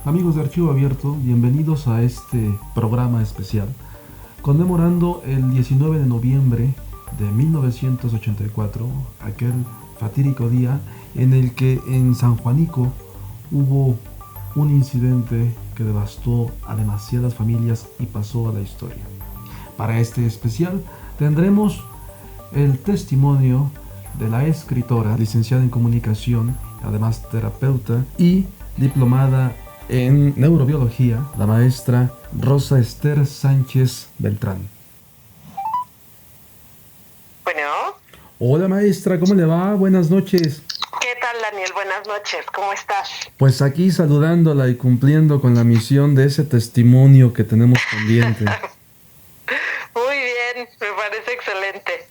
Amigos de Archivo Abierto, bienvenidos a este programa especial conmemorando el 19 de noviembre de 1984, aquel fatídico día en el que en San Juanico hubo un incidente que devastó a demasiadas familias y pasó a la historia. Para este especial tendremos el testimonio de la escritora, licenciada en comunicación, además terapeuta y diplomada en neurobiología, la maestra Rosa Ester Sánchez Beltrán. Bueno. Hola maestra, ¿cómo le va? Buenas noches. ¿Qué tal, Daniel? Buenas noches, ¿cómo estás? Pues aquí saludándola y cumpliendo con la misión de ese testimonio que tenemos pendiente. Muy bien, me parece excelente.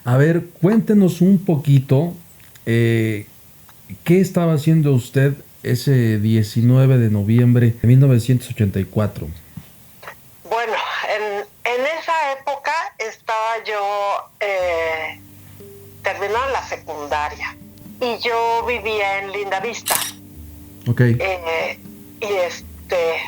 A ver, cuéntenos un poquito, ¿qué estaba haciendo usted ese 19 de noviembre de 1984? Bueno, en esa época estaba yo terminando la secundaria y yo vivía en Lindavista. Ok.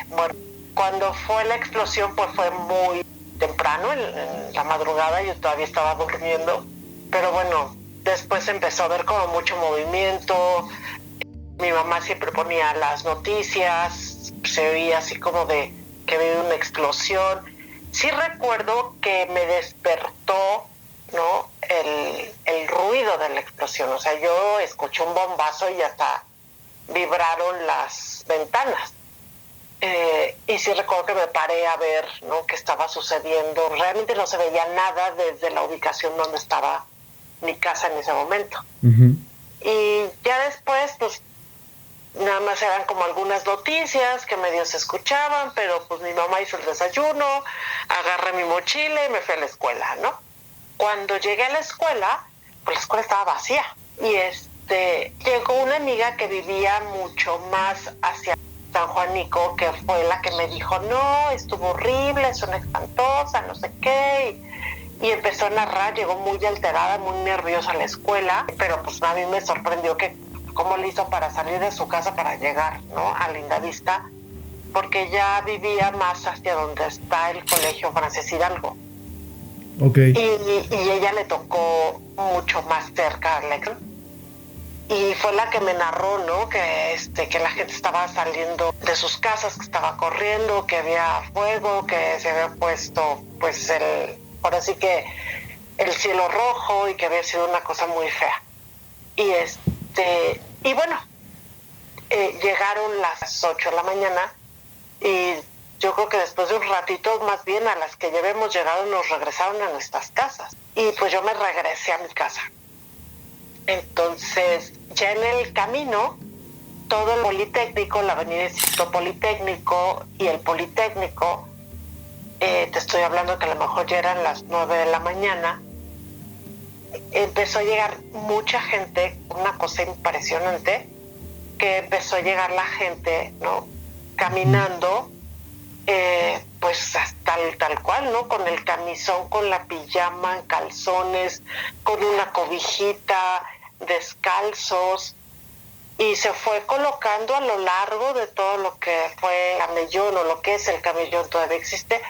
Bueno, cuando fue la explosión pues fue muy temprano, en la madrugada, yo todavía estaba durmiendo, pero bueno, después empezó a haber como mucho movimiento. Mi mamá siempre ponía las noticias, se oía así como de que había una explosión. Sí recuerdo que me despertó, ¿no?, el ruido de la explosión. O sea, yo escuché un bombazo y hasta vibraron las ventanas. Y sí recuerdo que me paré a ver, ¿no?, qué estaba sucediendo. Realmente no se veía nada desde la ubicación donde estaba mi casa en ese momento. Uh-huh. Y ya después, pues, nada más eran como algunas noticias que medio se escuchaban, pero pues mi mamá hizo el desayuno, agarré mi mochila y me fui a la escuela, ¿no? Cuando llegué a la escuela, pues la escuela estaba vacía. Y llegó una amiga que vivía mucho más hacia San Juanico, que fue la que me dijo, no, estuvo horrible, es una espantosa, no sé qué. Y empezó a narrar, llegó muy alterada, muy nerviosa a la escuela, pero pues a mí me sorprendió que cómo le hizo para salir de su casa para llegar, ¿no?, a Lindavista, porque ya vivía más hacia donde está el Colegio Frances Hidalgo. Okay. Y ella le tocó mucho más cerca a Leclerc. Y fue la que me narró, ¿no?, que la gente estaba saliendo de sus casas, que estaba corriendo, que había fuego, que se había puesto, pues, ahora sí que el cielo rojo, y que había sido una cosa muy fea. Y bueno, llegaron las 8 de la mañana y yo creo que después de un ratito, más bien a las que ya habíamos llegado, nos regresaron a nuestras casas. Y pues yo me regresé a mi casa. Entonces, ya en el camino, todo el Politécnico, la avenida Instituto Politécnico y el Politécnico, te estoy hablando que a lo mejor ya eran las 9 de la mañana, empezó a llegar mucha gente, una cosa impresionante, que empezó a llegar la gente, ¿no?, caminando, pues tal cual, ¿no?, con el camisón, con la pijama, en calzones, con una cobijita, descalzos, y se fue colocando a lo largo de todo lo que fue el camellón, o lo que es el camellón, todavía existe,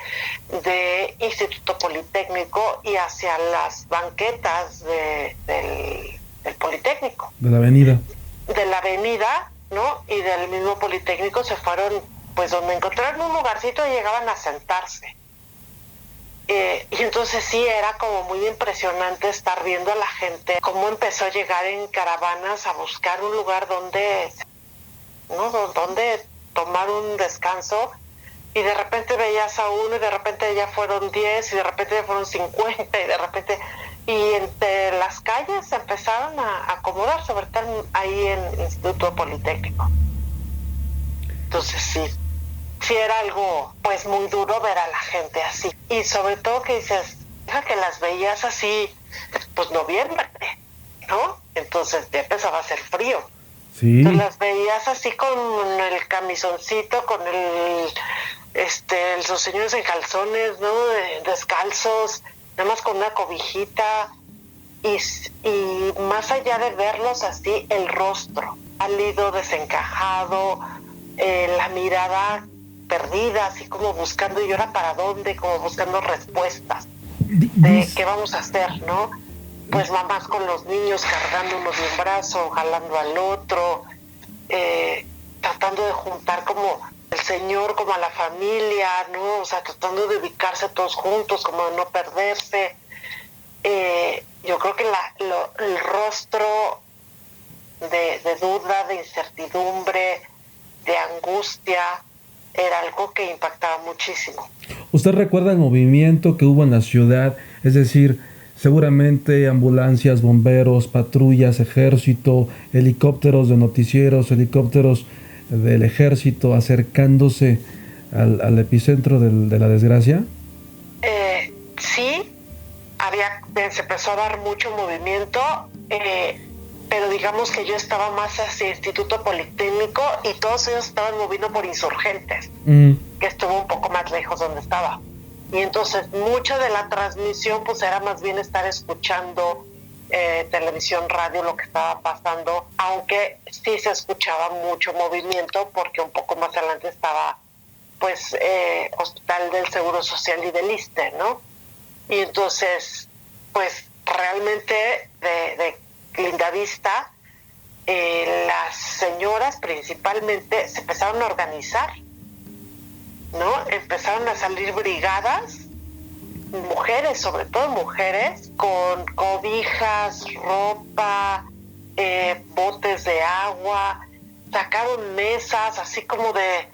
de Instituto Politécnico, y hacia las banquetas del Politécnico. De la avenida. De la avenida, ¿no?, y del mismo Politécnico se fueron, pues, donde encontraron un lugarcito y llegaban a sentarse. Y entonces sí, era como muy impresionante estar viendo a la gente cómo empezó a llegar en caravanas a buscar un lugar donde tomar un descanso, y de repente veías a uno, y de repente ya fueron 10, y de repente ya fueron 50, y de repente, y entre las calles se empezaron a acomodar, sobre todo ahí en Instituto Politécnico. Entonces sí era algo pues muy duro ver a la gente así, y sobre todo que dices, que las veías así, pues noviembre, ¿no? Entonces ya empezaba a hacer frío. Sí. Entonces las veías así con el camisoncito, con los señores en calzones, ¿no?, descalzos, nada más con una cobijita, y más allá de verlos así, el rostro pálido, desencajado, la mirada perdida, así como buscando, ¿y ahora para dónde? Como buscando respuestas de qué vamos a hacer, ¿no? Pues mamás con los niños cargando uno de un brazo, jalando al otro, tratando de juntar como el Señor como a la familia, ¿no? O sea, tratando de ubicarse todos juntos, como de no perderse. Yo creo que el rostro de duda, de incertidumbre, de angustia, era algo que impactaba muchísimo. ¿Usted recuerda el movimiento que hubo en la ciudad? Es decir, seguramente ambulancias, bomberos, patrullas, ejército, helicópteros de noticieros, helicópteros del ejército acercándose al epicentro de la desgracia. Sí, se empezó a dar mucho movimiento, pero digamos que yo estaba más hacia Instituto Politécnico y todos ellos estaban moviendo por Insurgentes, que estuvo un poco más lejos donde estaba. Y entonces mucha de la transmisión pues era más bien estar escuchando televisión, radio, lo que estaba pasando, aunque sí se escuchaba mucho movimiento porque un poco más adelante estaba pues Hospital del Seguro Social y del ISSSTE, ¿no? Y entonces pues realmente de Lindavista, las señoras principalmente se empezaron a organizar, ¿no? Empezaron a salir brigadas, mujeres, sobre todo mujeres, con cobijas, ropa, botes de agua, sacaron mesas así como de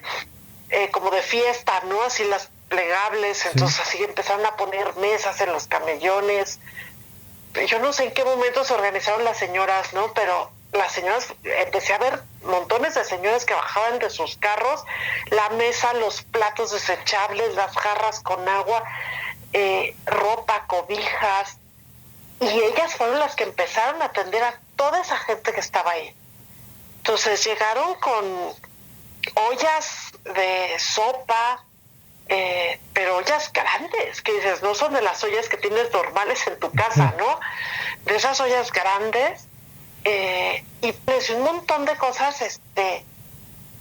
fiesta, ¿no? Así las plegables, entonces sí. Así empezaron a poner mesas en los camellones. Yo no sé en qué momento se organizaron las señoras, ¿no? Pero las señoras, empecé a ver montones de señoras que bajaban de sus carros, la mesa, los platos desechables, las jarras con agua, ropa, cobijas, y ellas fueron las que empezaron a atender a toda esa gente que estaba ahí. Entonces llegaron con ollas de sopa, pero ollas grandes, que dices, no son de las ollas que tienes normales en tu casa, ¿no? De esas ollas grandes, y pues un montón de cosas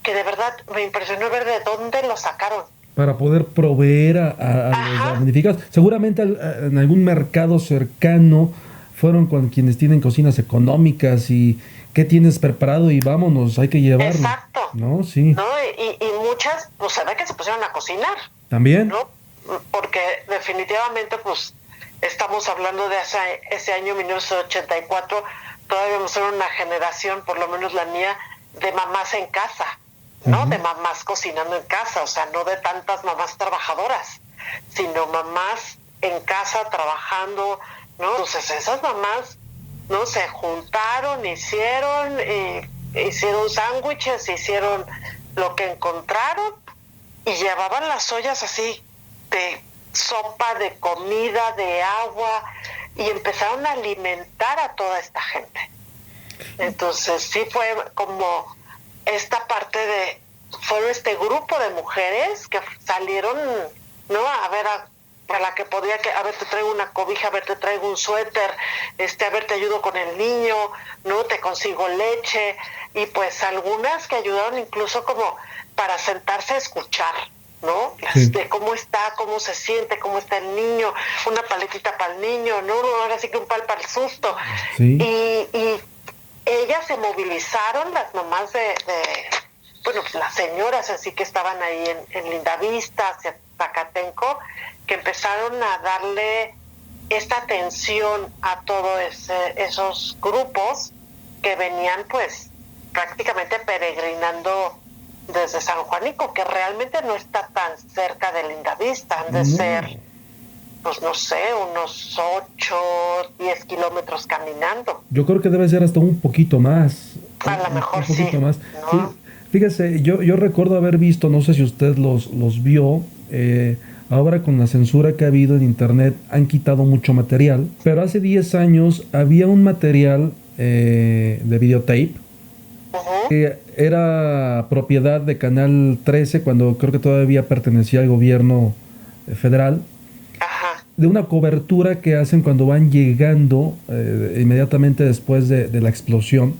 que de verdad me impresionó ver de dónde lo sacaron. Para poder proveer a los damnificados. Seguramente en algún mercado cercano fueron con quienes tienen cocinas económicas y ¿qué tienes preparado? Y vámonos, hay que llevarlo. Exacto. ¿No? Sí. ¿No? Y muchas, pues se ve que se pusieron a cocinar. ¿También? ¿No? Porque definitivamente, pues, estamos hablando de ese año 1984, todavía vamos a ser una generación, por lo menos la mía, de mamás en casa, ¿no? De mamás cocinando en casa, o sea, no de tantas mamás trabajadoras, sino mamás en casa trabajando, ¿no? Entonces esas mamás, ¿no? Se juntaron, hicieron sándwiches, hicieron lo que encontraron y llevaban las ollas así de sopa, de comida, de agua, y empezaron a alimentar a toda esta gente. Entonces sí fue como esta parte fueron este grupo de mujeres que salieron, ¿no? A ver a la que podía, a ver, te traigo una cobija, a ver, te traigo un suéter, a ver, te ayudo con el niño, ¿no? Te consigo leche, y pues algunas que ayudaron incluso como para sentarse a escuchar, ¿no? Sí. De cómo está, cómo se siente, cómo está el niño, una paletita para el niño, ¿no? Ahora sí que un pal para el susto. Sí. Y ellas se movilizaron, las mamás bueno, las señoras así que estaban ahí en Lindavista, hacia Zacatenco, que empezaron a darle esta atención a todos esos grupos que venían pues prácticamente peregrinando desde San Juanico, que realmente no está tan cerca de Lindavista, han de ser, pues no sé, unos 8, 10 kilómetros caminando. Yo creo que debe ser hasta un poquito más. A lo mejor un poquito sí. Más. ¿No? Sí. Fíjese, yo recuerdo haber visto, no sé si usted los vio, ahora con la censura que ha habido en internet han quitado mucho material, pero hace 10 años había un material de videotape que era propiedad de Canal 13 cuando creo que todavía pertenecía al gobierno federal, de una cobertura que hacen cuando van llegando inmediatamente después de la explosión,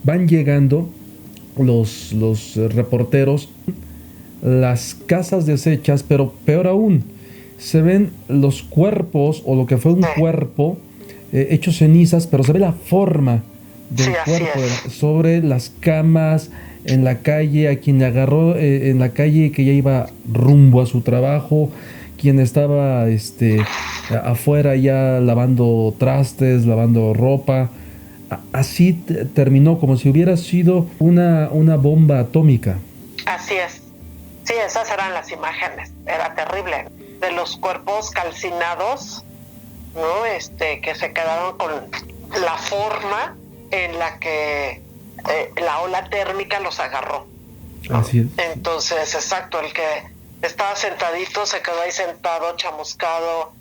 van llegando los reporteros las casas deshechas, pero peor aún, se ven los cuerpos o lo que fue un cuerpo hecho cenizas, pero se ve la forma del cuerpo sobre las camas, en la calle, a quien le agarró en la calle que ya iba rumbo a su trabajo, quien estaba afuera ya lavando trastes, lavando ropa. Así terminó, como si hubiera sido una bomba atómica. Así es. Sí, esas eran las imágenes. Era terrible. De los cuerpos calcinados, ¿no? Que se quedaron con la forma en la que la ola térmica los agarró. Así es. Entonces, exacto, el que estaba sentadito se quedó ahí sentado, chamuscado.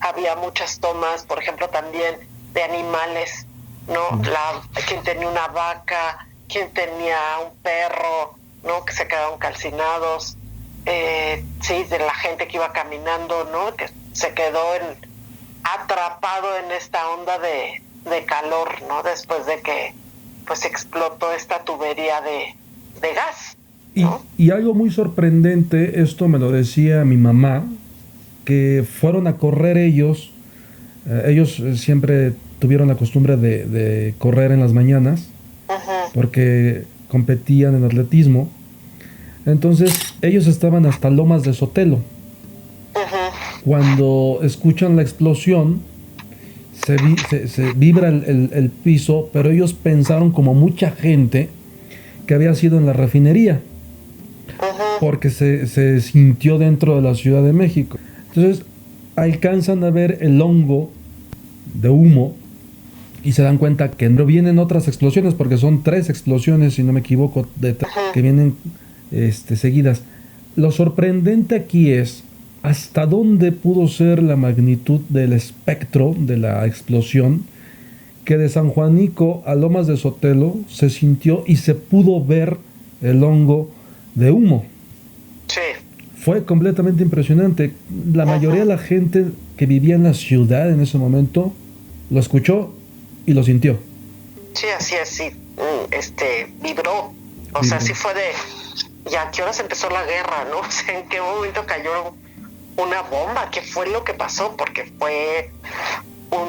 Había muchas tomas, por ejemplo, también de animales, ¿no? Quien tenía una vaca, quien tenía un perro, ¿no? Que se quedaron calcinados. Sí, de la gente que iba caminando, ¿no? Que se quedó atrapado en esta onda de calor, ¿no? Después de que pues explotó esta tubería de gas, ¿no? Y algo muy sorprendente, esto me lo decía mi mamá, que fueron a correr ellos siempre tuvieron la costumbre de correr en las mañanas, porque competían en atletismo. Entonces ellos estaban hasta Lomas de Sotelo. Cuando escuchan la explosión, se vibra el piso, pero ellos pensaron, como mucha gente, que había sido en la refinería, porque se sintió dentro de la Ciudad de México. Entonces alcanzan a ver el hongo de humo y se dan cuenta que no vienen otras explosiones, porque son 3 explosiones, si no me equivoco, que vienen seguidas. Lo sorprendente aquí es hasta dónde pudo ser la magnitud del espectro de la explosión, que de San Juanico a Lomas de Sotelo se sintió y se pudo ver el hongo de humo. Sí. Fue completamente impresionante. La mayoría de la gente que vivía en la ciudad en ese momento lo escuchó y lo sintió. Sí, así es, sí. Vibró. O sea, sí fue de... ¿Y a qué horas empezó la guerra, no? O sea, ¿en qué momento cayó una bomba? ¿Qué fue lo que pasó? Porque fue un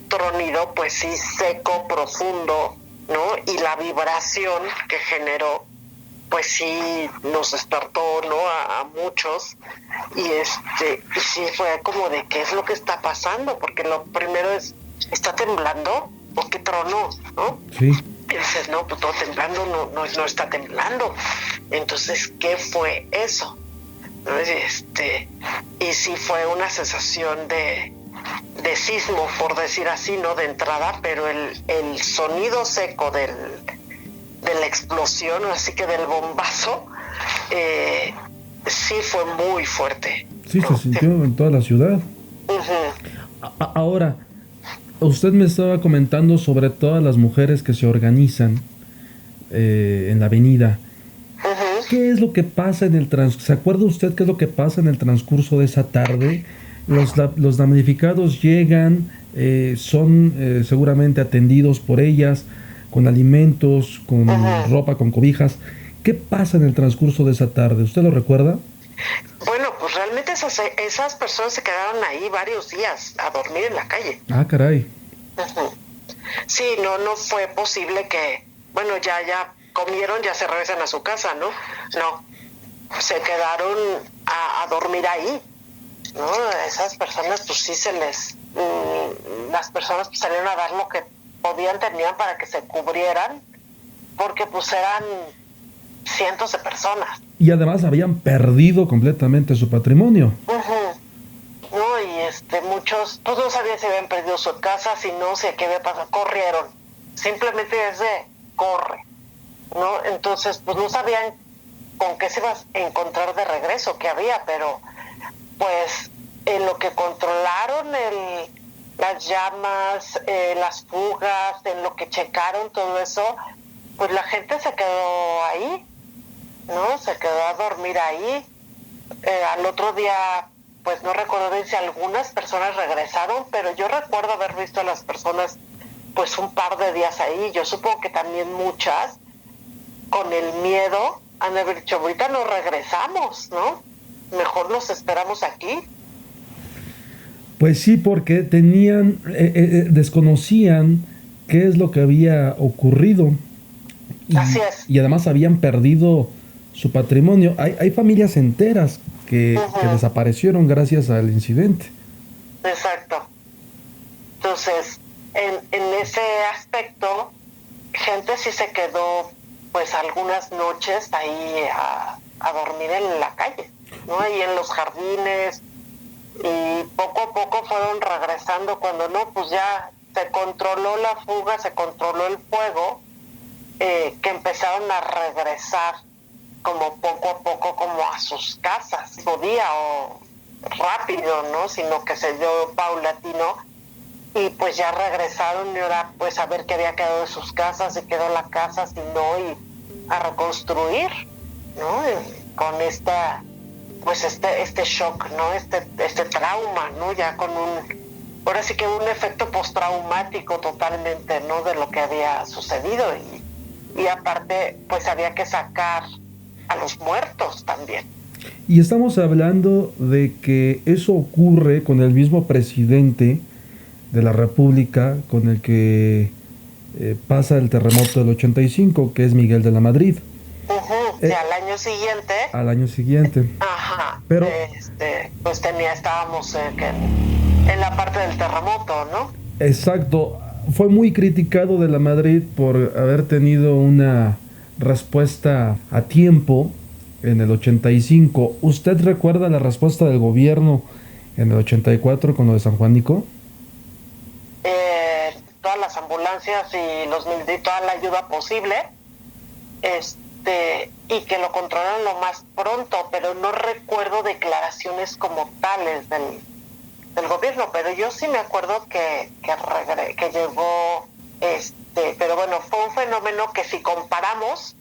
tronido, pues sí, seco, profundo, ¿no? Y la vibración que generó, pues sí, nos despertó, ¿no? A muchos. Y sí fue como de qué es lo que está pasando, porque lo primero es, ¿está temblando? ¿O qué tronó, no? Sí. Y dices, no, pues todo temblando, no está temblando. Entonces, ¿qué fue eso? ¿No? Y sí fue una sensación de sismo, por decir así, ¿no? De entrada, pero el sonido seco de la explosión, así que del bombazo, sí fue muy fuerte. Sí, ¿no? Se sintió en toda la ciudad. Ahora, usted me estaba comentando sobre todas las mujeres que se organizan en la avenida. ¿Qué es lo que pasa en el transcurso? ¿Se acuerda usted qué es lo que pasa en el transcurso de esa tarde? Los damnificados llegan, son seguramente atendidos por ellas, con alimentos, con ropa, con cobijas. ¿Qué pasa en el transcurso de esa tarde? ¿Usted lo recuerda? Bueno, pues realmente esas personas se quedaron ahí varios días a dormir en la calle. Ah, caray. Sí, no fue posible que, bueno, ya comieron, ya se regresan a su casa, ¿no? No, se quedaron a dormir ahí, ¿no? Esas personas, pues sí las personas pues, salieron a dar lo que tenían para que se cubrieran, porque pues eran cientos de personas. Y además habían perdido completamente su patrimonio. No, y muchos, pues no sabían si habían perdido su casa, si no, si qué había pasado, corrieron. Simplemente corre, ¿no? Entonces, pues no sabían con qué se iba a encontrar de regreso, qué había, pero pues en lo que controlaron las llamas, las fugas, en lo que checaron todo eso, pues la gente se quedó ahí, ¿no? Se quedó a dormir ahí. Al otro día, pues no recuerdo bien si algunas personas regresaron, pero yo recuerdo haber visto a las personas pues un par de días ahí. Yo supongo que también muchas con el miedo, han de haber dicho, ahorita no regresamos, ¿no? Mejor nos esperamos aquí. Pues sí, porque desconocían qué es lo que había ocurrido. Así es. Y además habían perdido su patrimonio. Hay familias enteras que desaparecieron gracias al incidente. Exacto. Entonces, en ese aspecto, gente sí se quedó, pues, algunas noches ahí a dormir en la calle, ¿no? Ahí en los jardines, y poco a poco fueron regresando. Cuando no, pues ya se controló la fuga, se controló el fuego, que empezaron a regresar como poco a poco como a sus casas, podía o rápido, ¿no? Sino que se dio paulatino, y pues ya regresaron, y ahora pues a ver qué había quedado de sus casas, si quedó la casa, si no, y a reconstruir, ¿no? Con pues este shock, ¿no? Este trauma, ¿no? Ya con ahora sí que un efecto postraumático totalmente, ¿no? De lo que había sucedido, y aparte pues había que sacar a los muertos también. Y estamos hablando de que eso ocurre con el mismo presidente de la República con el que pasa el terremoto del 85, que es Miguel de la Madrid. Y al año siguiente. Al año siguiente. Ajá. Pero pues estábamos en la parte del terremoto, ¿no? Exacto. Fue muy criticado de la Madrid por haber tenido una respuesta a tiempo en el 85. ¿Usted recuerda la respuesta del gobierno en el 84 con lo de San Juanico? Todas las ambulancias y toda la ayuda posible, y que lo controlaron lo más pronto, pero no recuerdo declaraciones como tales del gobierno, pero yo sí me acuerdo que llegó, pero bueno, fue un fenómeno que si comparamos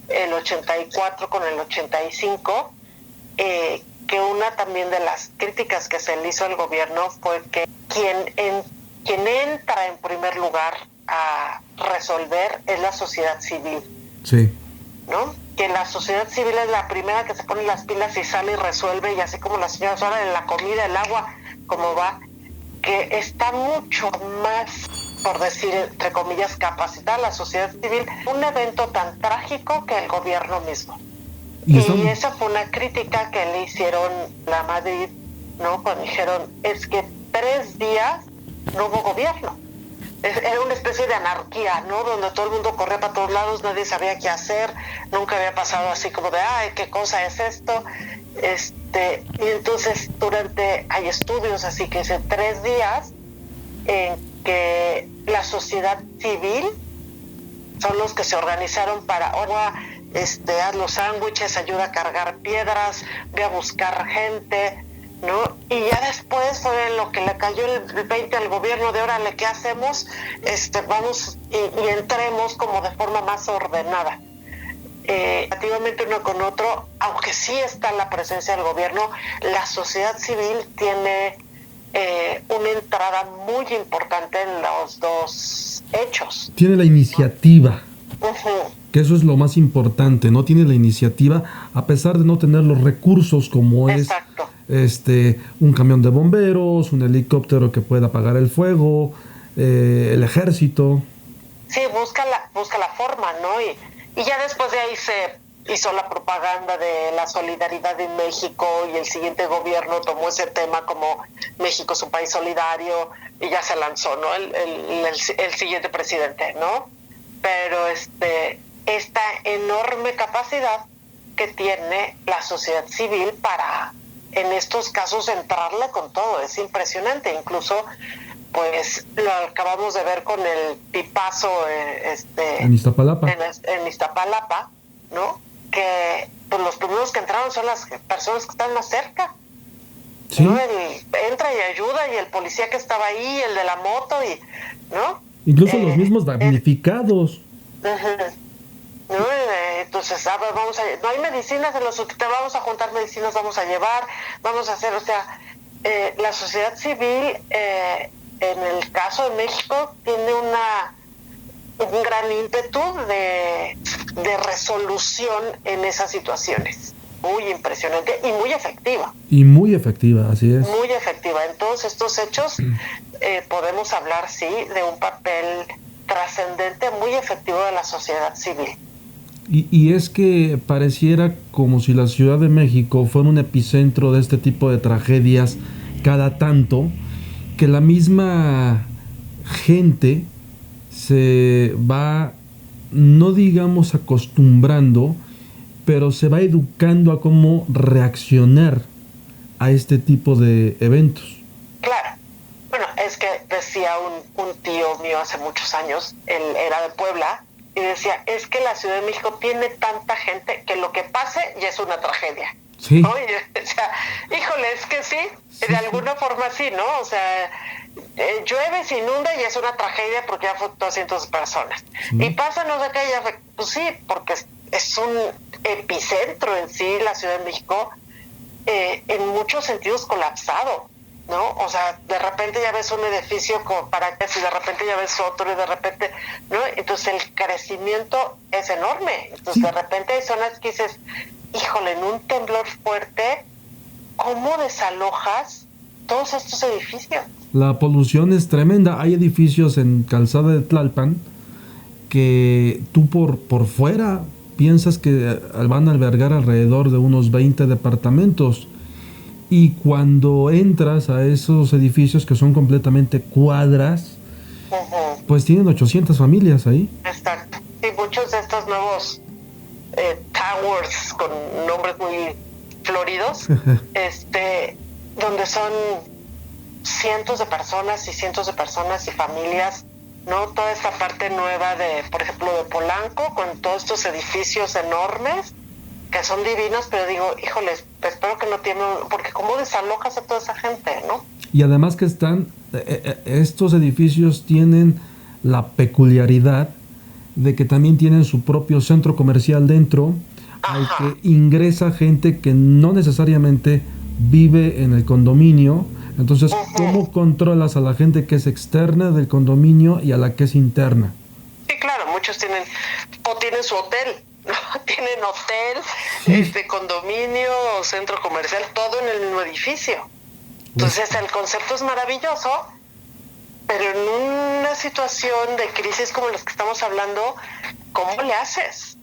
el 84 con el 85, que una también de las críticas que se le hizo al gobierno fue que quien entra en primer lugar a resolver es la sociedad civil. Sí. ¿No? Que la sociedad civil es la primera que se pone las pilas y sale y resuelve, y así como las señoras ahora en la comida, el agua, como va, que está mucho más, por decir entre comillas, capacitada la sociedad civil, un evento tan trágico que el gobierno mismo. Y esa fue una crítica que le hicieron la Madrid, ¿no? Cuando dijeron, es que 3 días no hubo gobierno. Era una especie de anarquía, ¿no? Donde todo el mundo corría para todos lados, nadie sabía qué hacer, nunca había pasado así como de, ay, ¿qué cosa es esto? Y entonces hay estudios así que hace 3 días en que la sociedad civil son los que se organizaron para, ahora, haz los sándwiches, ayuda a cargar piedras, ve a buscar gente, ¿no? Y ya después fue lo que le cayó el 20 al gobierno de órale, ¿qué hacemos? Vamos y entremos como de forma más ordenada. Relativamente uno con otro, aunque sí está la presencia del gobierno, la sociedad civil tiene una entrada muy importante en los dos hechos. Tiene la iniciativa. Que eso es lo más importante, ¿no? Tiene la iniciativa a pesar de no tener los recursos como Exacto. es un camión de bomberos, un helicóptero que pueda apagar el fuego, el ejército. Sí, busca la forma, ¿no? Y ya después de ahí se hizo la propaganda de la solidaridad en México, y el siguiente gobierno tomó ese tema como México es un país solidario, y ya se lanzó, ¿no? El siguiente presidente, ¿no? Pero esta enorme capacidad que tiene la sociedad civil para, en estos casos, entrarle con todo, es impresionante. Incluso, pues, lo acabamos de ver con el pipazo en Iztapalapa. En Iztapalapa, ¿no? Que pues los primeros que entraron son las personas que están más cerca. ¿Sí? ¿No? Entra y ayuda, y el policía que estaba ahí, el de la moto, ¿no? Incluso los mismos damnificados. ¿No? Entonces, a ver, no hay medicinas en los que te vamos a juntar medicinas, vamos a llevar, vamos a hacer, o sea, la sociedad civil, en el caso de México, tiene un gran ímpetu de de resolución en esas situaciones. Muy impresionante y muy efectiva. Y muy efectiva, así es. Muy efectiva. En todos estos hechos podemos hablar, sí, de un papel trascendente, muy efectivo de la sociedad civil. Y es que pareciera como si la Ciudad de México fuera un epicentro de este tipo de tragedias cada tanto, que la misma gente se va, no digamos acostumbrando, pero se va educando a cómo reaccionar a este tipo de eventos. Claro. Bueno, es que decía un tío mío hace muchos años, él era de Puebla, y decía, es que la Ciudad de México tiene tanta gente que lo que pase ya es una tragedia. Sí. ¿No? Y, o sea, híjole, es que sí, de alguna forma sí, ¿no? O sea, llueve, se inunda y es una tragedia porque ya afectó a cientos de personas. Sí. Y pasa no sé qué, ya, pues sí, porque es un epicentro en sí, la Ciudad de México, en muchos sentidos colapsado, ¿no? O sea, de repente ya ves un edificio como para que, y de repente ya ves otro y de repente, ¿no? Entonces el crecimiento es enorme. Entonces sí. De repente hay zonas que dices, híjole, en un temblor fuerte, ¿cómo desalojas todos estos edificios? La polución es tremenda. Hay edificios en Calzada de Tlalpan que tú por fuera piensas que van a albergar alrededor de unos 20 departamentos. Y cuando entras a esos edificios que son completamente cuadras, pues tienen 800 familias ahí. Exacto. Y muchos de estos nuevos towers con nombres muy floridos, donde son cientos de personas y familias, ¿no? Toda esta parte nueva de, por ejemplo, de Polanco, con todos estos edificios enormes, que son divinos, pero digo, híjoles, espero que no tienen, porque ¿cómo desalojas a toda esa gente, no? Y además que estos edificios tienen la peculiaridad de que también tienen su propio centro comercial dentro, al que ingresa gente que no necesariamente vive en el condominio. Entonces, ¿cómo controlas a la gente que es externa del condominio y a la que es interna? Sí, claro, muchos tienen su hotel, ¿no? Tienen hotel, sí. Condominio, centro comercial, todo en el mismo edificio. Entonces el concepto es maravilloso, pero en una situación de crisis como las que estamos hablando, ¿cómo le haces?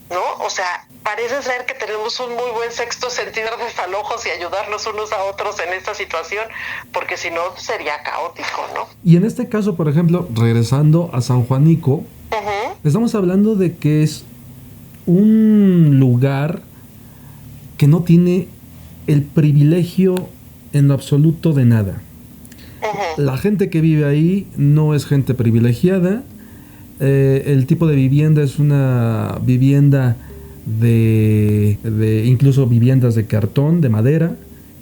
¿No? O sea, parece ser que tenemos un muy buen sexto sentido de desalojos y ayudarnos unos a otros en esta situación, porque si no sería caótico, ¿no? Y en este caso, por ejemplo, regresando a San Juanico, estamos hablando de que es un lugar que no tiene el privilegio en lo absoluto de nada. La gente que vive ahí no es gente privilegiada. El tipo de vivienda es una vivienda de incluso viviendas de cartón, de madera,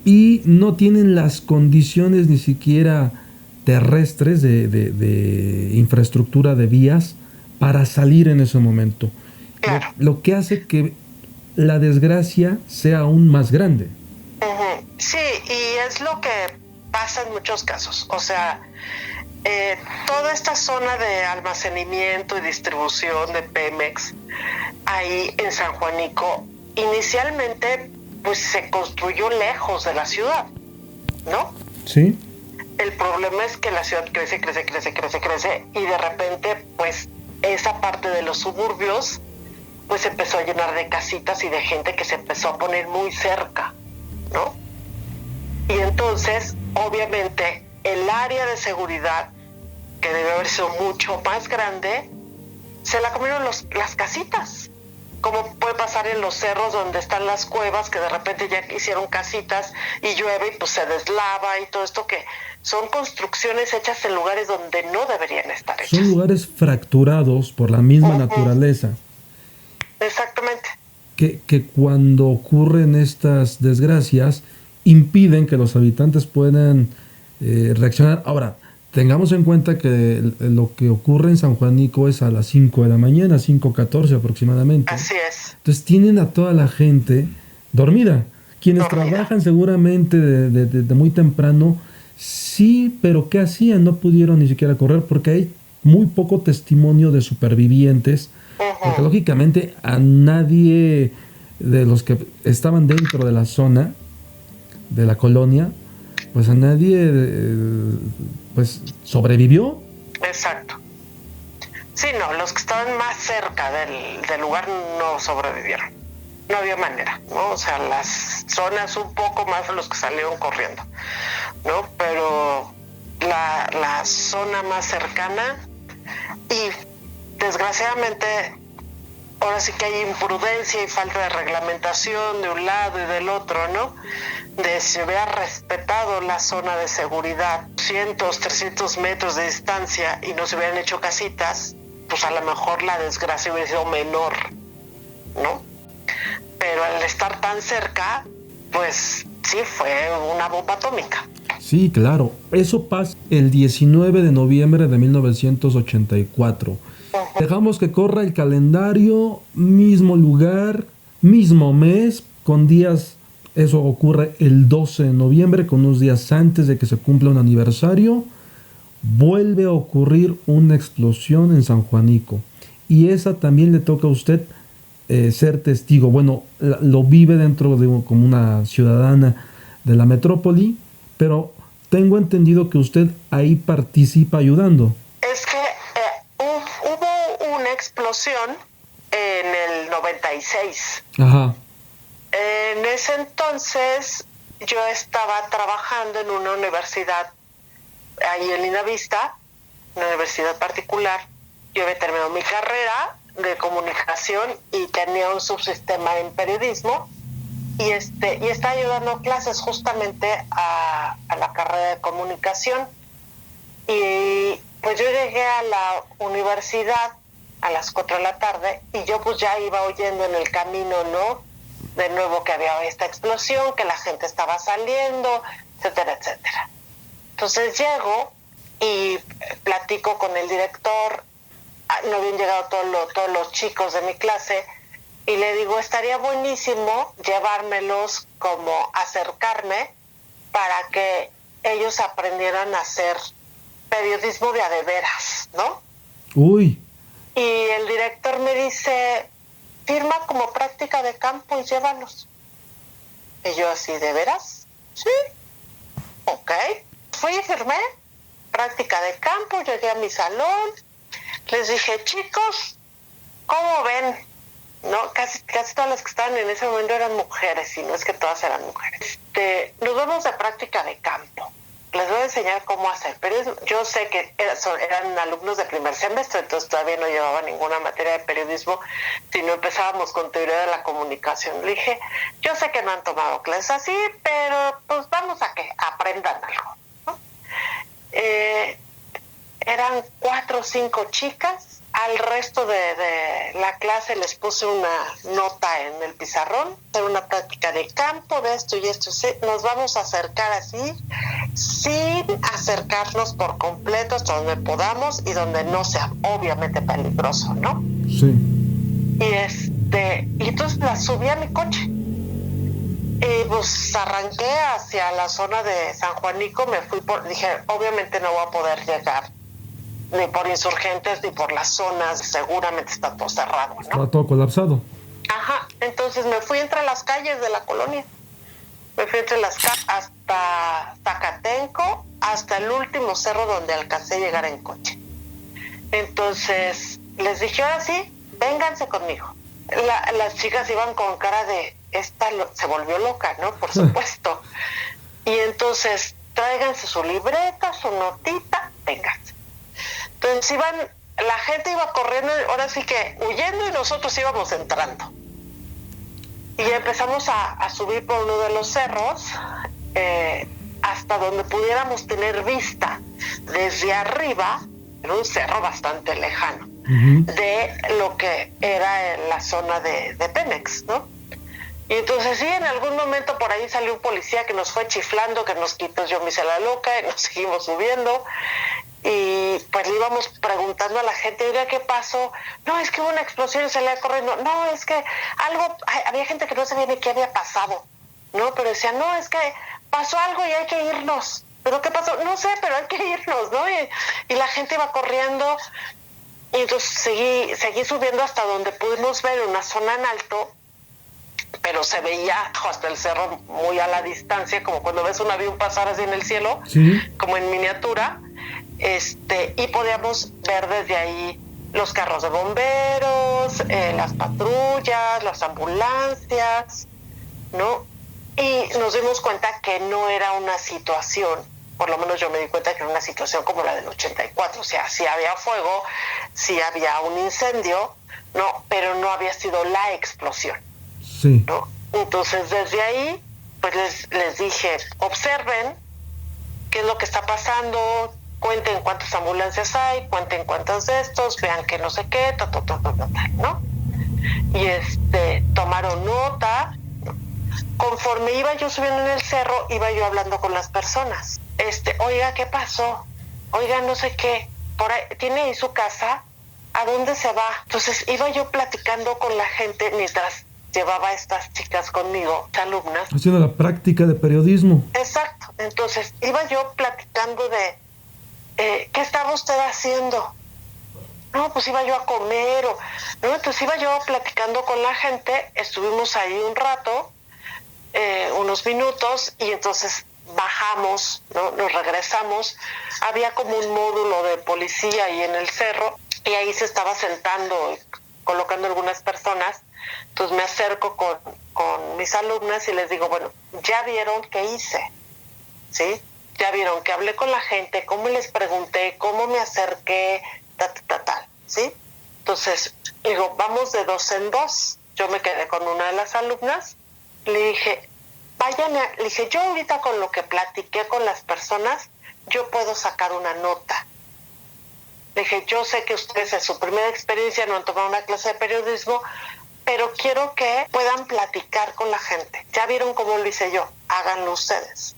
y no tienen las condiciones ni siquiera terrestres de infraestructura de vías para salir en ese momento. Claro. Lo que hace que la desgracia sea aún más grande. Sí, y es lo que pasa en muchos casos. O sea, toda esta zona de almacenamiento y distribución de Pemex ahí en San Juanico, inicialmente pues se construyó lejos de la ciudad, ¿no? Sí. El problema es que la ciudad crece y de repente pues esa parte de los suburbios pues se empezó a llenar de casitas y de gente que se empezó a poner muy cerca, ¿no? Y entonces, obviamente, el área de seguridad, que debe haber sido mucho más grande, se la comieron las casitas. Como puede pasar en los cerros donde están las cuevas, que de repente ya hicieron casitas y llueve y pues se deslava y todo esto, que son construcciones hechas en lugares donde no deberían estar hechas. Son lugares fracturados por la misma naturaleza. Exactamente. Que cuando ocurren estas desgracias impiden que los habitantes puedan reaccionar. Ahora, tengamos en cuenta que lo que ocurre en San Juanico es a las 5 de la mañana, 5:14 aproximadamente. Así es. Entonces tienen a toda la gente dormida. Quienes trabajan seguramente de muy temprano, sí, pero ¿qué hacían? No pudieron ni siquiera correr porque hay muy poco testimonio de supervivientes Porque lógicamente a nadie de los que estaban dentro de la zona, de la colonia, pues a nadie pues sobrevivió. Exacto. Sí, no, los que estaban más cerca del lugar no sobrevivieron. No había manera, ¿no? O sea, las zonas un poco más de los que salieron corriendo, ¿no? Pero la zona más cercana, y desgraciadamente ahora sí que hay imprudencia y falta de reglamentación de un lado y del otro, ¿no? De si hubiera respetado la zona de seguridad, 200, 300 metros de distancia, y no se hubieran hecho casitas, pues a lo mejor la desgracia hubiera sido menor, ¿no? Pero al estar tan cerca, pues sí, fue una bomba atómica. Sí, claro. Eso pasa el 19 de noviembre de 1984. Dejamos que corra el calendario, mismo lugar, mismo mes, con días. Eso ocurre el 12 de noviembre, con unos días antes de que se cumpla un aniversario. Vuelve a ocurrir una explosión en San Juanico. Y esa también le toca a usted ser testigo. Bueno, lo vive dentro de como una ciudadana de la metrópoli, pero tengo entendido que usted ahí participa ayudando. Es que hubo una explosión en el 96. Ajá. En ese entonces yo estaba trabajando en una universidad ahí en Lindavista, una universidad particular. Yo había terminado mi carrera de comunicación y tenía un subsistema en periodismo, y estaba ayudando clases justamente a la carrera de comunicación. Y pues yo llegué a la universidad a las 4 de la tarde, y yo pues ya iba oyendo en el camino, ¿no? De nuevo que había esta explosión, que la gente estaba saliendo, etcétera, etcétera. Entonces llego y platico con el director. No habían llegado todos los chicos de mi clase, y le digo, estaría buenísimo llevármelos, como acercarme, para que ellos aprendieran a hacer periodismo de a de veras, ¿no? Uy. Y el director me dice, firma como práctica de campo y llévalos. Y yo así, ¿de veras? Sí. Ok. Fui y firmé, práctica de campo, llegué a mi salón, les dije, chicos, ¿cómo ven? No, casi todas las que estaban en ese momento eran mujeres, y no es que todas eran mujeres. Nos vamos de práctica de campo. Les voy a enseñar cómo hacer. Pero yo sé que eran alumnos de primer semestre, entonces todavía no llevaban ninguna materia de periodismo, sino empezábamos con teoría de la comunicación. Le dije, yo sé que no han tomado clases así, pero pues vamos a que aprendan algo, ¿no? Eran 4 o 5 chicas. Al resto de la clase les puse una nota en el pizarrón, hacer una práctica de campo, de esto y esto. Nos vamos a acercar así, sin acercarnos por completo, hasta donde podamos y donde no sea obviamente peligroso, ¿no? Sí. Y entonces la subí a mi coche. Y pues arranqué hacia la zona de San Juanico, dije, obviamente no voy a poder llegar ni por Insurgentes ni por las zonas, seguramente está todo cerrado, ¿no? Está todo colapsado. Ajá, entonces me fui entre las calles de la colonia. Me fui entre las calles hasta Zacatenco, hasta el último cerro donde alcancé a llegar en coche. Entonces les dije, ahora sí, vénganse conmigo. Las chicas iban con cara de, se volvió loca, ¿no? Por supuesto. Y entonces, tráiganse su libreta, su notita, vénganse. Entonces la gente iba corriendo, ahora sí que huyendo, y nosotros íbamos entrando. Y empezamos a subir por uno de los cerros, hasta donde pudiéramos tener vista desde arriba, en un cerro bastante lejano, de lo que era la zona de Pemex, ¿no? Y entonces sí, en algún momento por ahí salió un policía que nos fue chiflando, que nos quitó, yo me hice la loca, y nos seguimos subiendo. Y pues le íbamos preguntando a la gente, oiga, ¿qué pasó? No, es que hubo una explosión y salía corriendo. No, es que había gente que no sabía ni qué había pasado, ¿no? Pero decía, no, es que pasó algo y hay que irnos. ¿Pero qué pasó? No sé, pero hay que irnos, ¿no? Y la gente iba corriendo. Y entonces seguí subiendo hasta donde pudimos ver una zona en alto, pero se veía hasta el cerro muy a la distancia, como cuando ves un avión pasar así en el cielo, sí, como en miniatura, y podíamos ver desde ahí los carros de bomberos, las patrullas, las ambulancias, ¿no? Y nos dimos cuenta que no era una situación, por lo menos yo me di cuenta que era una situación como la del 84, o sea, sí había fuego, sí había un incendio, ¿no? Pero no había sido la explosión, sí. ¿no? Entonces desde ahí, pues les dije, observen qué es lo que está pasando, cuenten cuántas ambulancias hay, cuenten cuántos de estos, vean que no sé qué, ¿no? Y tomaron nota. Conforme iba yo subiendo en el cerro, iba yo hablando con las personas. Oiga, ¿qué pasó? Oiga, no sé qué. Por ahí, ¿tiene ahí su casa? ¿A dónde se va? Entonces iba yo platicando con la gente mientras llevaba a estas chicas conmigo, alumnas. Haciendo la práctica de periodismo. Exacto. Entonces iba yo platicando de ¿qué estaba usted haciendo? No, pues iba yo a comer. ¿no? Entonces iba yo platicando con la gente, estuvimos ahí un rato, unos minutos, y entonces bajamos, ¿no? Nos regresamos. Había como un módulo de policía ahí en el cerro, y ahí se estaba sentando, colocando algunas personas. Entonces me acerco con mis alumnas y les digo, bueno, ya vieron qué hice, ¿sí? Ya vieron que hablé con la gente, cómo les pregunté, cómo me acerqué, tal, ¿sí? Entonces, digo, vamos de 2 en 2. Yo me quedé con una de las alumnas, le dije, le dije, yo ahorita con lo que platiqué con las personas, yo puedo sacar una nota. Le dije, yo sé que ustedes en su primera experiencia no han tomado una clase de periodismo, pero quiero que puedan platicar con la gente. Ya vieron cómo lo hice yo, háganlo ustedes.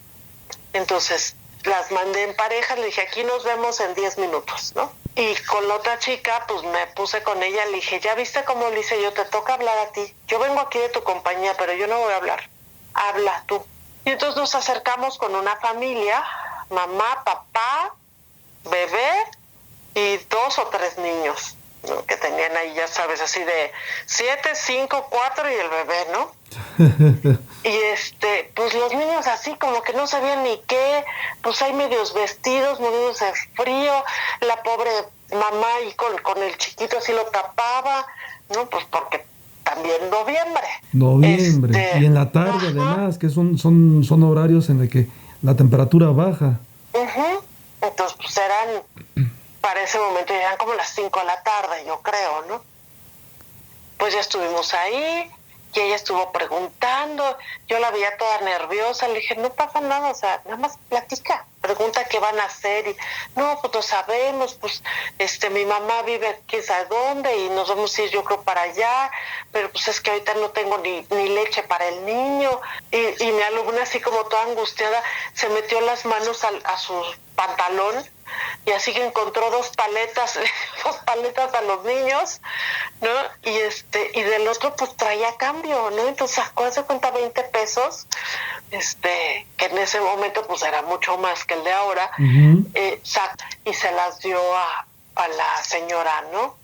Entonces, las mandé en pareja, le dije, aquí nos vemos en 10 minutos, ¿no? Y con la otra chica, pues me puse con ella, le dije, ¿ya viste cómo lo hice yo? Te toca hablar a ti. Yo vengo aquí de tu compañía, pero yo no voy a hablar. Habla tú. Y entonces nos acercamos con una familia, mamá, papá, bebé y 2 o 3 niños, ¿no? Que tenían ahí, ya sabes, así de 7, 5, 4 y el bebé, ¿no? Y pues los niños así como que no sabían ni qué, pues hay medios vestidos, muriéndose de frío, la pobre mamá y con el chiquito así lo tapaba, ¿no? Pues porque también noviembre. Y en la tarde, además, que son horarios en los que la temperatura baja. Uh-huh. Entonces, pues para ese momento ya eran como las 5 de la tarde, yo creo, ¿no? Pues ya estuvimos ahí, y ella estuvo preguntando, yo la veía toda nerviosa, le dije, no pasa nada, o sea, nada más platica, pregunta qué van a hacer, y no, pues no sabemos, pues mi mamá vive quién sabe dónde, y nos vamos a ir yo creo para allá, pero pues es que ahorita no tengo ni leche para el niño, y mi alumna así como toda angustiada, se metió las manos a su pantalón, y así que encontró 2 paletas a los niños, ¿no? Y del otro pues traía cambio, ¿no? Entonces sacó hace cuenta 20 pesos, que en ese momento pues era mucho más que el de ahora, Uh-huh. Y se las dio a la señora, ¿no?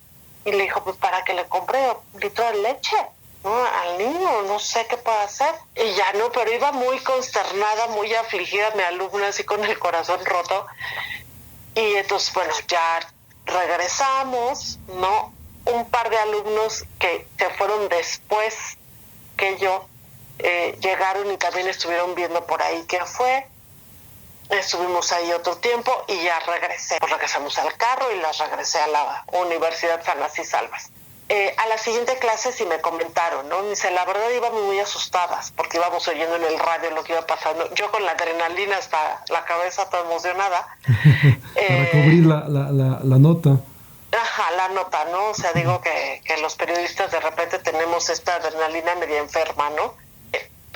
Y le dijo, pues para que le compre 1 litro de leche, ¿no? Al niño, no sé qué puede hacer. Y ya no, pero iba muy consternada, muy afligida mi alumna, así con el corazón roto. Y entonces, bueno, ya regresamos, ¿no? Un par de alumnos que se fueron después que yo, llegaron y también estuvieron viendo por ahí qué fue. Estuvimos ahí otro tiempo y ya regresamos al carro y las regresé a la Universidad San Blas y Salvas. A la siguiente clase sí me comentaron, ¿no? Dice, la verdad íbamos muy asustadas porque íbamos oyendo en el radio lo que iba pasando. Yo con la adrenalina hasta la cabeza toda emocionada. Para cubrir la nota. Ajá, la nota, ¿no? O sea, digo que los periodistas de repente tenemos esta adrenalina media enferma, ¿no?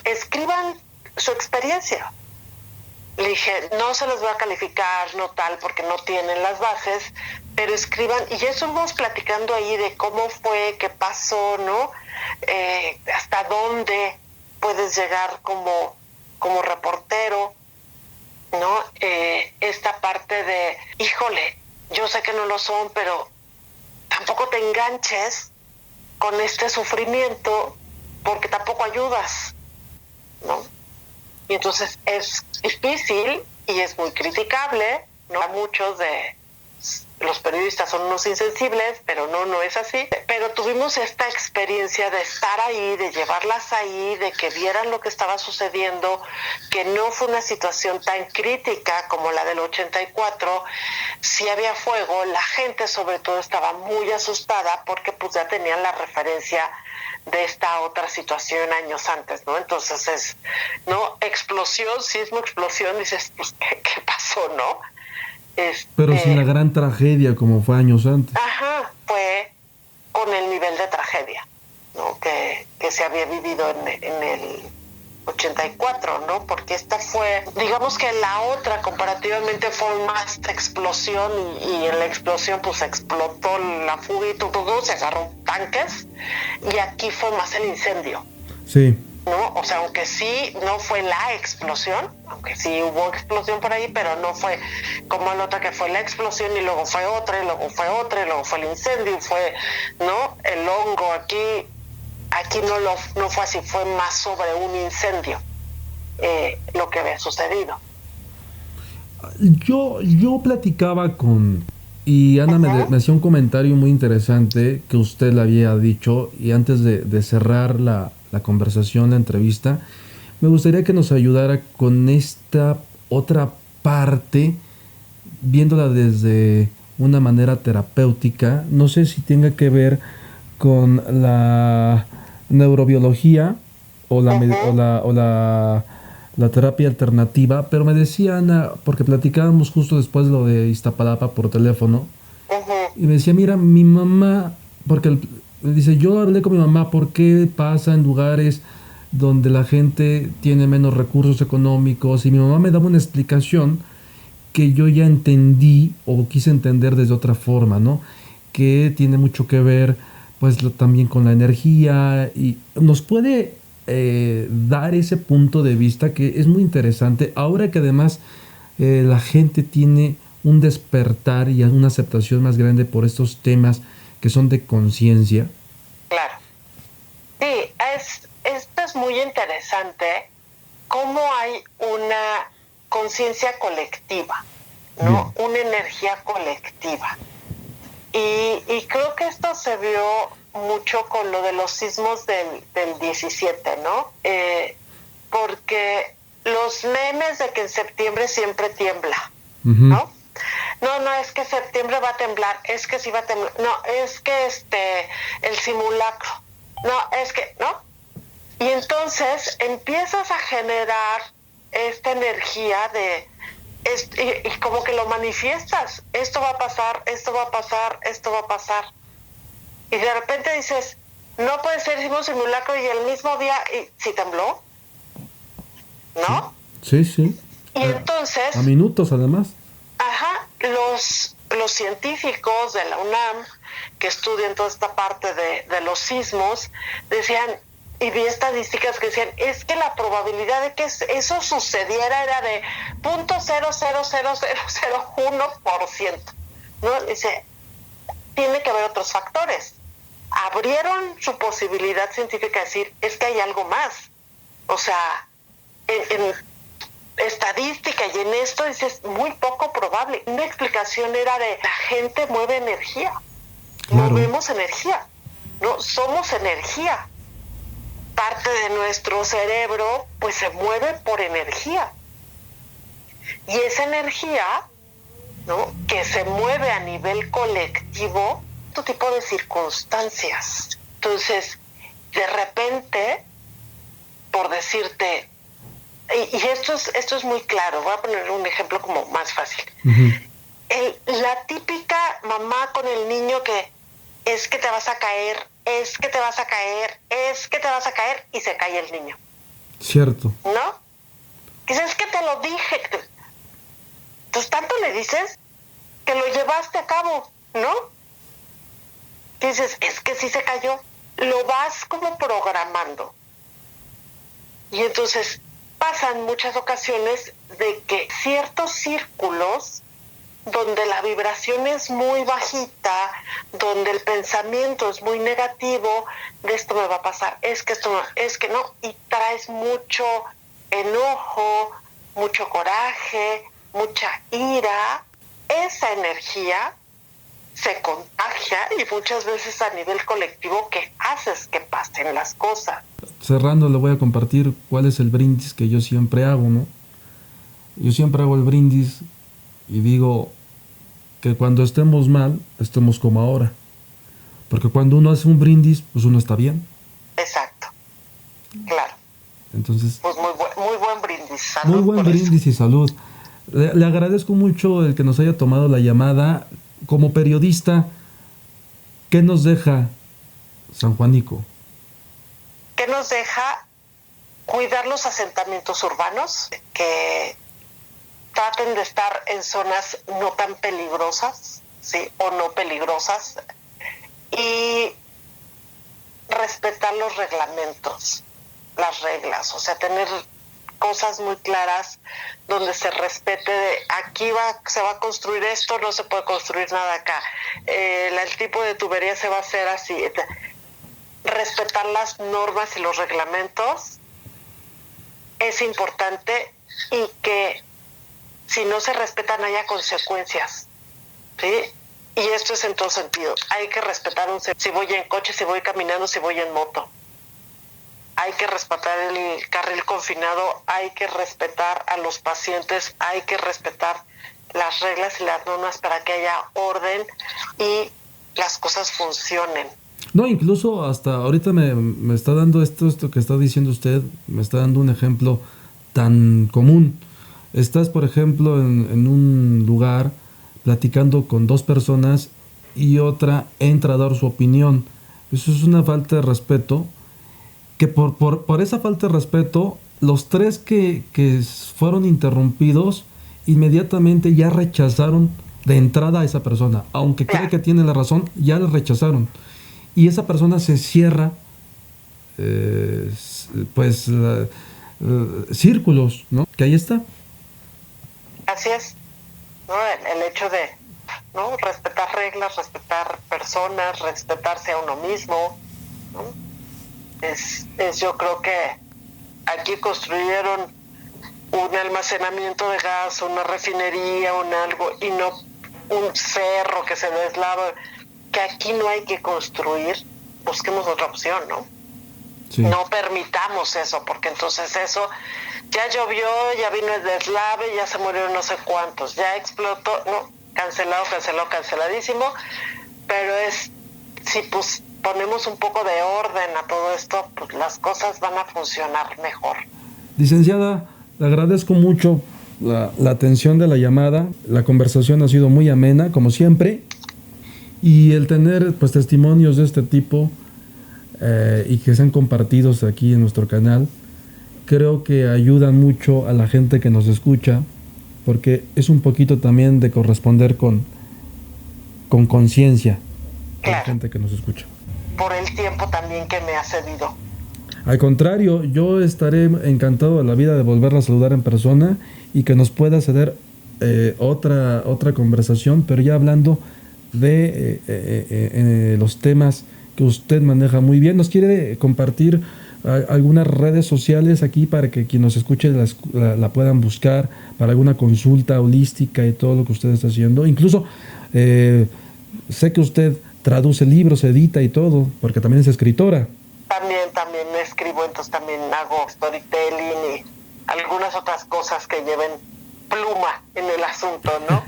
Escriban su experiencia. Le dije, no se los voy a calificar, no tal, porque no tienen las bases, pero escriban, y ya estuvimos platicando ahí de cómo fue, qué pasó, ¿no? Hasta dónde puedes llegar como reportero, ¿no? Esta parte de, híjole, yo sé que no lo son, pero tampoco te enganches con este sufrimiento porque tampoco ayudas, ¿no? Y entonces es difícil y es muy criticable, ¿no? A muchos de los periodistas son unos insensibles, pero no es así. Pero tuvimos esta experiencia de estar ahí, de llevarlas ahí, de que vieran lo que estaba sucediendo, que no fue una situación tan crítica como la del 84. Sí había fuego, la gente sobre todo estaba muy asustada porque pues ya tenían la referencia de esta otra situación años antes, ¿no? Entonces es, ¿no? Explosión, sismo, explosión, dices, pues, ¿qué pasó, no? Pero sin la gran tragedia como fue años antes. Ajá, fue con el nivel de tragedia, ¿no? Que se había vivido en el 84, ¿no? Porque esta fue, digamos que la otra comparativamente fue más explosión y en la explosión pues explotó la fuga y todo, se agarró tanques, y aquí fue más el incendio. Sí. ¿No? O sea, aunque sí no fue la explosión, aunque sí hubo explosión por ahí, pero no fue como la otra que fue la explosión y luego fue otra y luego fue otra y luego fue el incendio y fue, ¿no? El hongo aquí no fue así, fue más sobre un incendio lo que había sucedido. Yo platicaba y Ana me hacía un comentario muy interesante que usted le había dicho, y antes de cerrar la conversación, la entrevista, me gustaría que nos ayudara con esta otra parte, viéndola desde una manera terapéutica. No sé si tenga que ver con la neurobiología o la terapia alternativa, pero me decía Ana, porque platicábamos justo después de lo de Iztapalapa por teléfono, y me decía, mira, mi mamá, porque dice, yo hablé con mi mamá, ¿por qué pasa en lugares donde la gente tiene menos recursos económicos? Y mi mamá me daba una explicación que yo ya entendí o quise entender desde otra forma, ¿no? Que tiene mucho que ver, pues, también con la energía, y nos puede dar ese punto de vista que es muy interesante, ahora que además la gente tiene un despertar y una aceptación más grande por estos temas que son de conciencia. Claro. Sí, esto es muy interesante, cómo hay una conciencia colectiva, ¿no? Bien. Una energía colectiva. Y creo que esto se vio mucho con lo de los sismos del 17, ¿no? Porque los memes de que en septiembre siempre tiembla, ¿no? No, es que septiembre va a temblar, es que sí va a temblar, no, es que el simulacro, no, es que, ¿no? Y entonces empiezas a generar esta energía y como que lo manifiestas, esto va a pasar, esto va a pasar, esto va a pasar. Y de repente dices, no puede ser, hicimos simulacro y el mismo día, y sí tembló, ¿no? Sí. Y entonces... A minutos además. Ajá, los científicos de la UNAM que estudian toda esta parte de los sismos decían, y vi estadísticas que decían, es que la probabilidad de que eso sucediera era de 0.00001%, ¿no? Dice, tiene que haber otros factores. Abrieron su posibilidad científica de decir, es que hay algo más. O sea, en estadística y en esto dices, muy poco probable. Una explicación era de, la gente mueve energía. Claro. Movemos energía, ¿no? Somos energía. Parte de nuestro cerebro pues se mueve por energía, y esa energía, ¿no?, que se mueve a nivel colectivo, todo tipo de circunstancias. Entonces, de repente, por decirte, y esto es muy claro, voy a poner un ejemplo como más fácil. La típica mamá con el niño que es que te vas a caer, es que te vas a caer, es que te vas a caer, y se cae el niño. Cierto. ¿No? Dices, es que te lo dije. Pues tanto le dices que lo llevaste a cabo, ¿no? Dices, es que sí se cayó. Lo vas como programando. Y entonces pasan muchas ocasiones de que ciertos círculos donde la vibración es muy bajita, donde el pensamiento es muy negativo, de esto me va a pasar, es que esto no, es que no, y traes mucho enojo, mucho coraje, mucha ira, esa energía se contagia y muchas veces a nivel colectivo que haces que pasen las cosas. Cerrando, le voy a compartir cuál es el brindis que yo siempre hago, ¿no? Yo siempre hago el brindis y digo que cuando estemos mal, estemos como ahora. Porque cuando uno hace un brindis, pues uno está bien. Exacto, claro. Entonces, pues muy buen brindis. Salud. Muy buen brindis y salud. Le agradezco mucho el que nos haya tomado la llamada. Como periodista, ¿qué nos deja San Juanico? ¿Qué nos deja? Cuidar los asentamientos urbanos, que traten de estar en zonas no tan peligrosas, ¿sí? O no peligrosas, y respetar los reglamentos, las reglas, o sea, tener cosas muy claras donde se respete de aquí se va a construir esto, no se puede construir nada acá, el tipo de tubería se va a hacer así. Respetar las normas y los reglamentos es importante, y que si no se respetan haya consecuencias, ¿sí? Y esto es en todo sentido. Hay que respetar si voy en coche, si voy caminando, si voy en moto. Hay que respetar el carril confinado, hay que respetar a los pacientes, hay que respetar las reglas y las normas para que haya orden y las cosas funcionen. No, incluso hasta ahorita me está dando esto que está diciendo usted, me está dando un ejemplo tan común. Estás, por ejemplo, en un lugar platicando con dos personas y otra entra a dar su opinión. Eso es una falta de respeto, que por esa falta de respeto, los tres que fueron interrumpidos inmediatamente ya rechazaron de entrada a esa persona. Aunque cree que tiene la razón, ya la rechazaron. Y esa persona se cierra, círculos, ¿no? Que ahí está. Así es, ¿no? El hecho de, ¿no?, respetar reglas, respetar personas, respetarse a uno mismo, ¿no? Es yo creo que aquí construyeron un almacenamiento de gas, una refinería, un algo, y no un cerro que se deslava. Que aquí no hay que construir, busquemos otra opción, ¿no? Sí. No permitamos eso, porque entonces eso ya llovió, ya vino el deslave, ya se murieron no sé cuántos, ya explotó, no, canceladísimo, pero si pues ponemos un poco de orden a todo esto, pues las cosas van a funcionar mejor. Licenciada, le agradezco mucho la atención de la llamada, la conversación ha sido muy amena, como siempre. Y el tener pues testimonios de este tipo y que sean compartidos aquí en nuestro canal, creo que ayudan mucho a la gente que nos escucha, porque es un poquito también de corresponder con conciencia a la gente que nos escucha. Por el tiempo también que me ha cedido. Al contrario, yo estaré encantado de la vida de volverla a saludar en persona y que nos pueda ceder otra conversación, pero ya hablando de los temas que usted maneja muy bien. ¿Nos quiere compartir algunas redes sociales aquí para que quien nos escuche la puedan buscar para alguna consulta holística y todo lo que usted está haciendo? Incluso sé que usted traduce libros, edita y todo, porque también es escritora. También escribo, entonces también hago storytelling y algunas otras cosas que lleven pluma en el asunto, ¿no?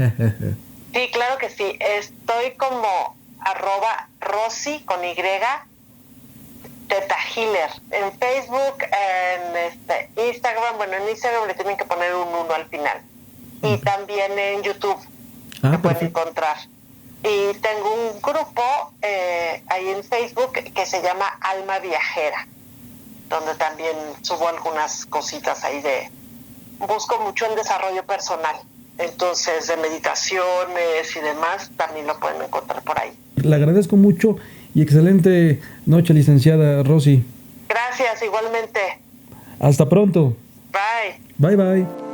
Sí, claro que sí. Estoy como @Rosy con Y Teta Healer en Facebook, en Instagram. Bueno, en Instagram le tienen que poner un 1 al final. Y también en YouTube me pueden encontrar. Y tengo un grupo ahí en Facebook que se llama Alma Viajera, donde también subo algunas cositas ahí busco mucho el desarrollo personal. Entonces, de meditaciones y demás, también lo pueden encontrar por ahí. Le agradezco mucho y excelente noche, licenciada Rosy. Gracias, igualmente. Hasta pronto. Bye. Bye, bye.